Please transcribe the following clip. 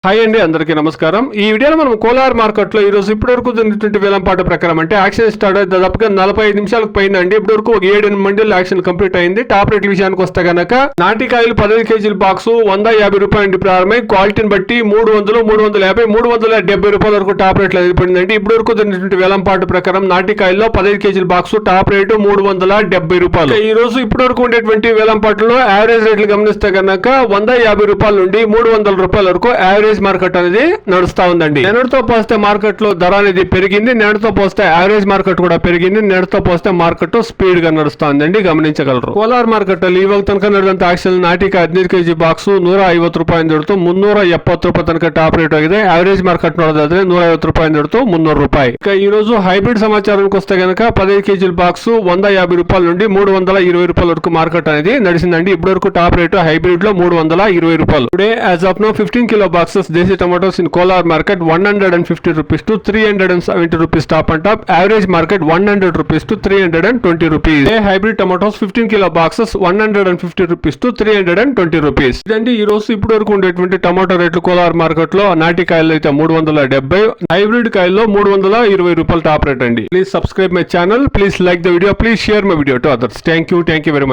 Hi అండి, అందరికీ నమస్కారం. ఈ వీడియోలో మనం కోలార్ మార్కెట్ లో ఈ రోజు ఇప్పటి వరకు జరిగినటువంటి వేలంపాట ప్రకారం అంటే యాక్షన్ స్టార్ట్ అయితే దాదాపుగా 45 నిమిషాలకు పైన అండి. ఇప్పటి వరకు ఒక 7-8 మండీలు యాక్షన్ కంప్లీట్ అయింది. టాప్ రేట్ విషయానికి వస్తే గనక నాటికాయలు 15 కేజీల బాక్స్ 150 రూపాయల నుండి ప్రారంభమై క్వాలిటీని బట్టి 300, 350, 370 రూపాయల వరకు టాప్ రేట్లు అయిపోయిందండి. ఇప్పటి వరకు జరిగినటువంటి వేలంపాట ప్రకారం నాటికాయల్లో 15 కేజీల బాక్స్ టాప్ రేటు 370 రూపాయలు. ఈ రోజు ఇప్పటి వరకు ఉండేటువంటి వేలంపాటలో యావరేజ్ రేట్లు గమనిస్తే గనక 150 రూపాయల నుండి 300 రూపాయల వరకు యావరేజ్ మార్కెట్ అనేది నడుస్తా ఉందండి. నిన్నటితో పోస్తే మార్కెట్ లో ధర అనేది పెరిగింది. నిన్నటితో పోస్తే యావరేజ్ మార్కెట్ కూడా పెరిగింది. నిన్నటితో పోస్తే మార్కెట్ స్పీడ్ గా నడుస్తా ఉందండి, గమనించగలరు. కోలార్ మార్కెట్ లో ఈ తనక ನಡೆದಂತ యాక్షన్ ನಾಟಿಕ 15 ಕೆಜಿ ಬಾಕ್ಸ್ 150 ರೂಪಾಯಿ ದೊಡ್ತು 370 ರೂಪಾಯಿ ತನಕ ಟಾಪ್ ರೇಟ್ ಆಗಿದೆ. యావరేజ్ మార్కెట్ ನೋಡೋದಾದ್ರೆ 150 ರೂಪಾಯಿ దొడుతూ 300 రూపాయలు. ఇక ఈ రోజు హైబ్రిడ్ సమాచారానికి వస్తే గనక 15 కేజీల బాక్స్ 150 రూపాయల నుండి 320 రూపాయల వరకు మార్కెట్ అనేది నడిచిందండి. ఇప్పటి వరకు టాప్ రేట్ హైబ్రిడ్ లో 320 రూపాయలు. Today as of now 15 kilo boxes desi tomatoes in Kolar market 150 rupees to 370 rupees top and top. Average market 100 rupees to 320 rupees. Hybrid tomatoes 15 kilo boxes 150 rupees to 320 rupees. ఇదండి ఈ రోజు ఇప్పటి వరకు ఉండేటువంటి టమాటో రేట్లు Kolar market లో. నాటి కాయలు అయితే 370, హైబ్రిడ్ కాయల్లో 320 రూపాయలు టాప్ రేట్ అండి. Please subscribe my channel, please like the video, please share my video to others. Thank you very much.